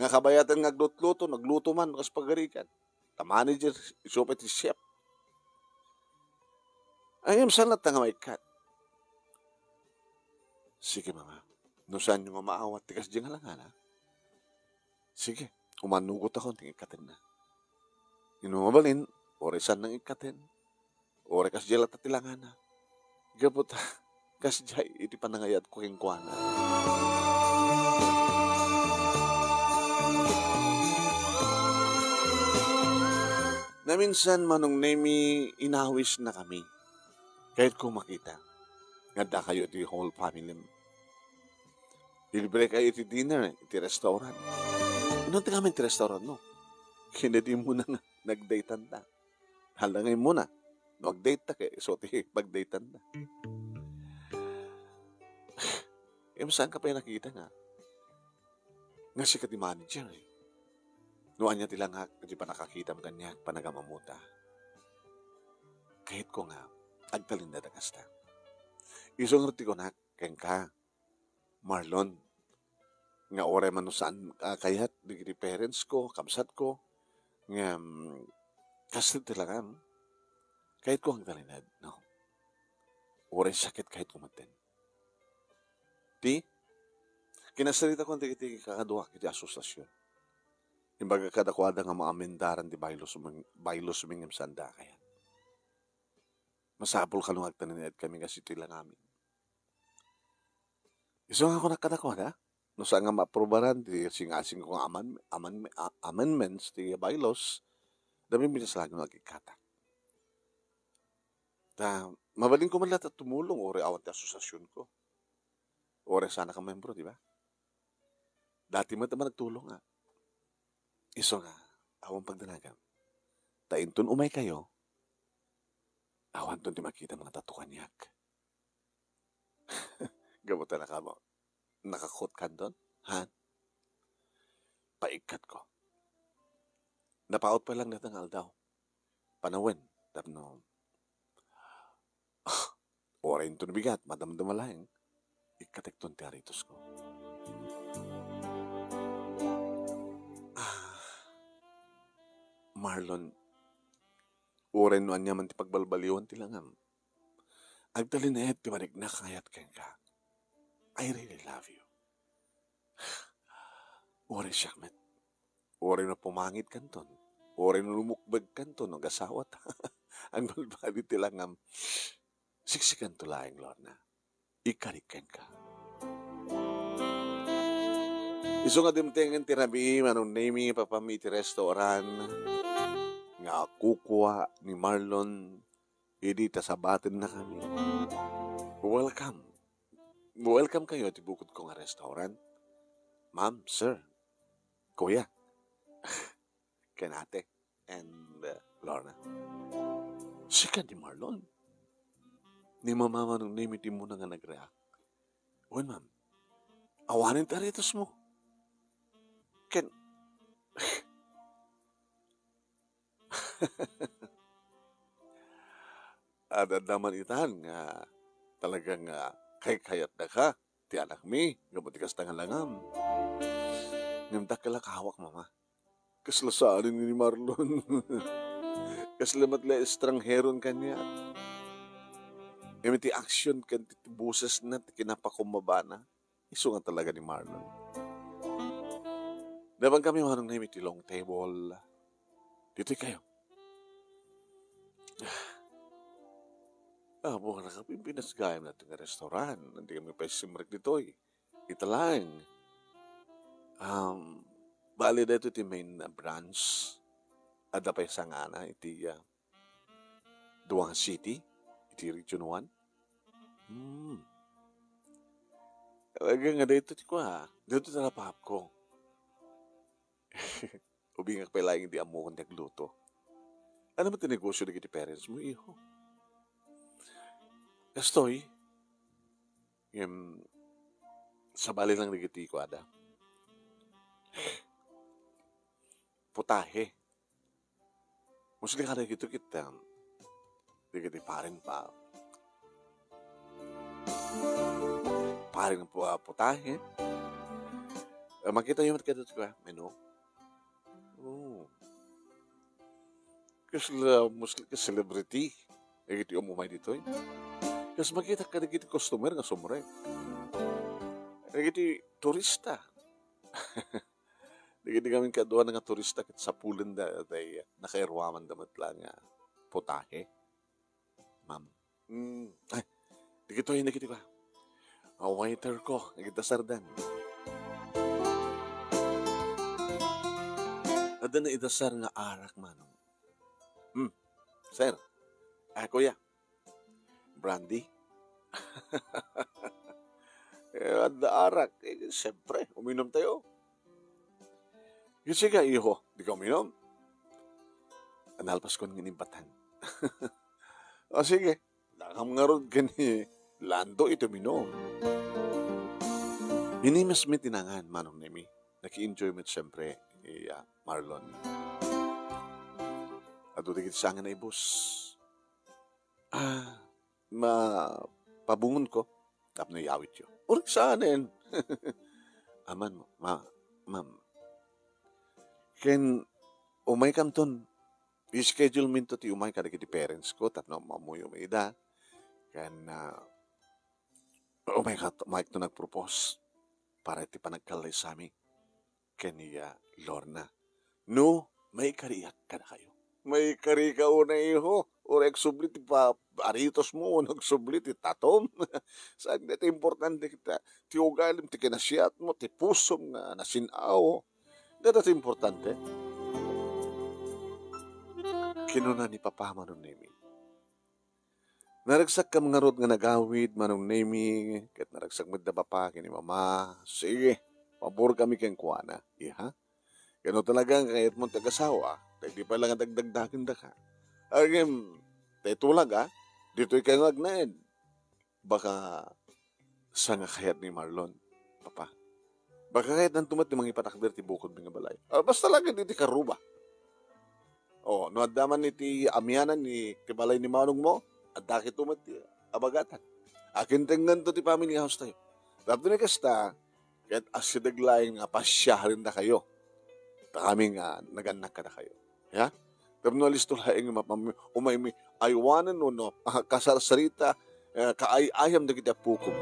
Nga kabayatan nagluto man, kas pagarikan. Ta manager, isopa ti chef. Ayam sanat nga may kat. Sige, mama. No saan nyo nga maawat, tikas dyan nga lang, ha? Sige, umanugot ako, tingin katin na. Inumabalin, oresan ng ikatin. Ore kas jala tatilangan na. Gabot ha, kas jay, iti panangayat ko keng kuwana. Na minsan manong nemi inawis na kami. Kahit ko makita. Ngada kayo iti whole family mo. Ilibre kayo iti dinner, iti restaurant. Inunti kami iti restaurant, no? Hindi mo na nga nag-datean na. Halangay mo na. Nag-date ta kay so pag-datean na. Saan ka pa yung nakita nga? Nga si kati manager eh. Nuan niya tilanghak, kasi pa nakakita mo kanya, panagamamuta. Kahit ko nga, agtalin na dagasta. Isong ngerti ko na, keng ka, Marlon, nga oray man no saan kayat, di parents ko, kamsat ko, nga, kastit talaga, kahit ko ang talinad, no? Oray sakit kahit kumaten. Di, kinasarita ko ang tigi kakadwa kiti asosasyon. Imbaga kadakwada nga maamendaran di baylo sumingim sanda kaya. Masapol ka nung agtaninid kami kasi ito lang amin. Iso nga ako nakadakwada, no saan nga maaprobaran, di singasing ko nga amendments, di bylaws, dami binasalag ng agikata. Mabaling ko man lahat at tumulong, ore awat na asosasyon ko. Ore sana ka membro, di ba? Dati mo naman nagtulong nga. Iso nga, awang pagdanagan. Taintun umay kayo, awan ton di makita mga tatukanyak. Gabuta na ka mo. Nakakot ka doon? Ha? Paikat ko. Napaot pa lang natangal daw. Panawin. Tapno, oray ito nabigat, madamdamalaing. Ikatekton tiaritos ko. Marlon, oray no anya man ti pagbalbaliwan ti langam. Agdali na ti manig na kayat keng ka. I really love you. Oray siyakmet. Oray na pumangit kanton. Oray na lumukbag kanton. Ang gasawat. Ang balbali ti langam. Siksikan to laing, Lorna. Ikariken ka. Iso nga dimtengan tirabi, manong naming papamiti restaurant, nga kukuha ni Marlon, hindi tasabatin na kami. Welcome. Welcome kayo at ibukod ko nga restaurant. Ma'am, sir, kuya, kanate, and Lorna. Sika ni Marlon. Ni mama nung namitin mo na nga nag-react. Uy, ma'am, awanin taritos mo. Ada naman itan nga talagang kay-kayat na ka. Ti anak mi, gamatikas tangan langam. Ngamdak ka lang kahawak, mama. Kaslasaanin ni Marlon. Kaslamat la estrangheron kanya. Gamiti action kan buses na kinapakumaba na. Iso nga talaga ni Marlon. Daban kami manong na imiti long table. Dito kayo. Bukan na kami pinasgayam natin nga restaurant. Hindi kami pa simrek dito eh. Ito lang. Bali na ito main branch. Ada pa isang ana. Iti Duwang City. Iti Region 1. Talaga nga dito ko Dito talapap ko. Ubingak pa lang hindi amo kong nagluto. Ano ba tinegosyo na kiti parents mo, iho? Estoy, sa bali lang nagiti ko ada. Putahe. Musli ka na gito kita. Nagiti parin pa. Parin po putahe. Makita yung matkita ko menu. Musli ka celebrity. Nagiti umumay dito eh. Kasi makita ka nagiti customer nga sumrek. Nagiti turista. Nagiti kami kadua nga turista kat sa pulen da nakairwaman damat lang putahe. Ma'am. Ay, nagiti ko. Waiter ko, nagita sardan. Ada na idasar nga arak manong. Sir. Kuya. Brandy? Ada arak. Siyempre, uminom tayo. Kasi ka, iho, di ka uminom. Analpas ko ng inimbatan. O sige, nakam nga ron ka ni Lando ito minom. Hinimas may tinangan, manong nemi. Naki-enjoyment siyempre, Marlon. At utigit sa nga na ibus. pabungon ko, tap na yawit yun. Uring saanin. Aman mo, ma'am, ken umay kam ton, i-schedule min to ti umay kada kiti parents ko, tap na mamuyo may ida, ken umay ka, umay to nagpropose, para iti panagkalay sa amin, ken niya Lorna. No, may kariyak ka na kayo. May kari ka una iho, or eksublit pa, aritos mo, nagsublit itatom. Saan na ito importante kita, ti ugalim, ti kinasiyat mo, ti pusom nga nasinaw. Dito ito importante. Kinuna ni Papa manong nemi. Naragsak ka mga rod nga nagawid manong nemi, kat naragsak mo da Papa, kini Mama, sige, pabor kami keng kuana, iha. Kano talagang kahit mong tagasawa, di pa lang dagdagdakin da ka. Agim, tayo tulag dito'y kayo agnaid. Baka sa nga kayat ni Marlon, Papa. Baka kahit nang tumat ni mga ipatakder ti bukod mga balay. Basta lang hindi ti karuba. No adaman ni ti amyanan ni ti balay ni Manong mo, at dakit tumat ti abagatan. Akin tingnan to ti family house tayo. Dato ni kasta, kahit asidaglaing pasyaharin na kayo. Kaming naganak ka na kayo. Ya? Pero listo laing umay aywanan no, kasarsarita, kaayayam na kita pukom.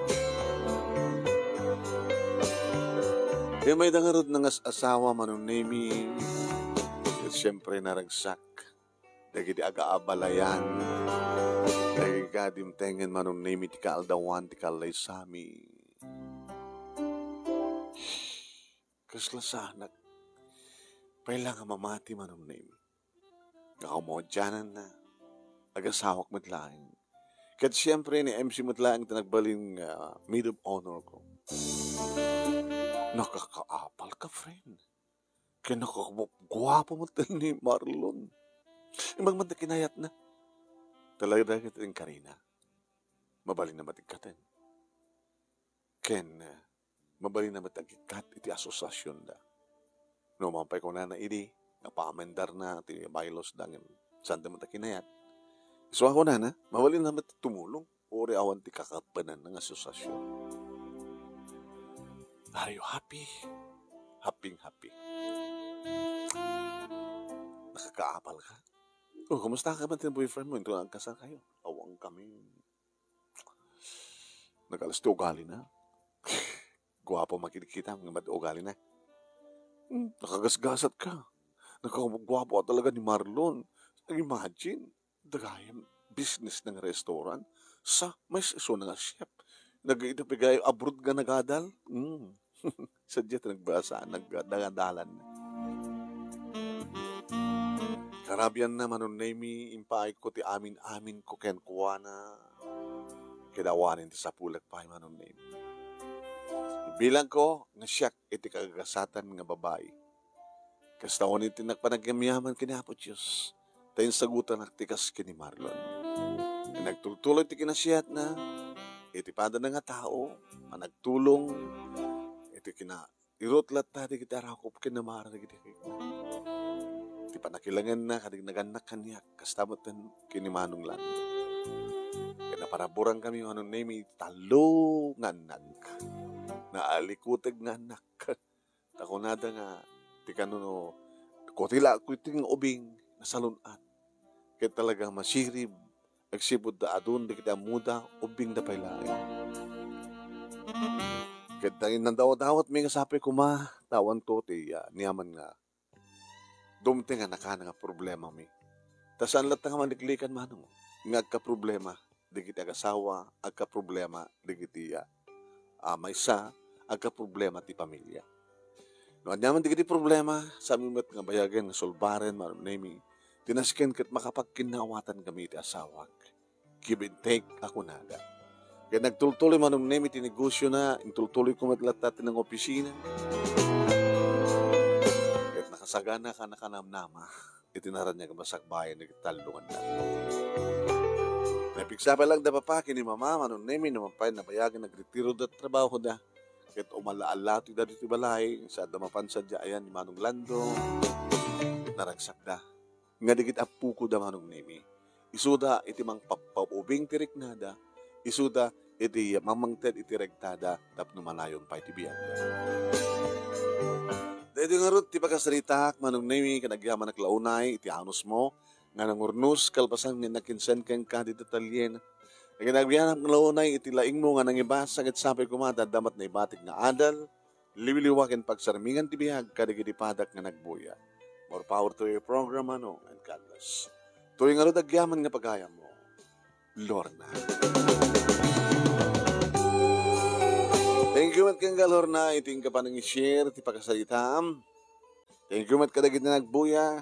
Kaya may dangarod ng asawa manong nemi, at siyempre naragsak, dagiti aga-abalayan, dagiti kadimtengen manong nemi, ti kaaldawan, ti kalay sami. Kaslasanak, pailang nga mamati manong nemi. Kakamodyanan na, agasawak matlaing. Kat siyempre ni MC matlaing tinagbaling maid of honor ko. Nakakaapal ka, friend. Kaya nakakagwapo mo ni Marlon. Ibang man na kinayat na. Talaga kita rin Karina. Mabalin na matigkatan. Ken, mabalin na matagkat iti asosasyon da. No, mampay ko na idi, napamendar na, iti bylaws dangin, saan da matakinayat. So ako na, mabalin na tumulong, ori awan ti kakapanan ng asosasyon. Are you happy? Happy. Nakakaapal ka? Kumusta ka ba tin boyfriend mo? Ito ang kasal kayo. Awang kami. Nagalas ti ugali na. Gwapo makikita, mga ugali na. Nakagasgasat ka. Nakakagwapo talaga ni Marlon. Imagine, dagayang business ng restaurant sa may iso nga chef. Nag-itapigay abroad nga nagadal. Sadya nagbasa, nagdagadalan. Karabyan na manon nemi, impaay ko ti amin ko ken kuwana. Kidawanin ti sa pulag pa manon nemi. Bilang ko, nga siyak iti kagagasatan nga babae. Kastawan iti nagpanaggamyaman kinapot Diyos. Tayo sagutan naktikas kini Marlon. Nagtultuloy ti kinasiyat na, iti pada na nga tao, managtulong, iti irotlat na, iti kitarako, kinamara na iti iti panakilangan na, kadig naganak kanya, kastamotan kinimanong lang. Kaya naparaburang kami, anong name, talo nga anak. Naalikutag nga anak. Takunada nga, ti kanuno, kutila ko iting ubing, nasalunat. Kaya talagang masirib, agsibod da adun, di kita muda, ubing da pailain. Kaya tangin ng dawat may kasapi ko tawan to, niyaman nga, dumte nga nakana nga problema mi. Tasan lahat nga maniklikan manong, nga agka problema, di kita agasawa, agka problema, di kita maysa, agka problema ti pamilya. No, anyaman di kita problema, sabi mo't nga bayagan, nga solbaren, maram nemi, tinasken kat makapagkinawatan kami iti asawag. Give and take ako nada. Kaya nagtultuloy manong nemi tinegosyo na, intultuloy ko matlatati ng opisina. Kaya nakasagana ka nakanamnama, itinaran niya kamasakbayan, nagtalungan na. Napigsa pa lang da Papa, kini Mama, manong nemi, naman na bayagan, nagretiro da trabaho da. Kaya umalaalato da dito balay, sa damapansa dya, ayan, ni Manong Lando, naragsak da. Nga digit apuko da manong nemi. Isuda iti mang paubing tirik nada, isuda iti mamangted iti regtada tapno malayon pa iti biyag. Dahil nga rin, ti pagkasaritak, manong nami, kanagyaman naklaunay, iti anus mo, nga nangurnos, kalpasan nga nakinsen kang kadidetalyen. Naginagbihan ang launay, iti laing mo nga nangibasag at sapay kumada, damat na ibatik nga adal, liwiliwakin pagsarmingan ti biyag, kadigitipadak nga nagbuya. More power to your program, ano, and God bless. Tuwing nga rin, agyaman nga pagaya mo, Lorna. Thank you mat kang Lorna, iting ka pa nang i-share, ti pagkasalitam. Thank you mat kadagit na nagbuya.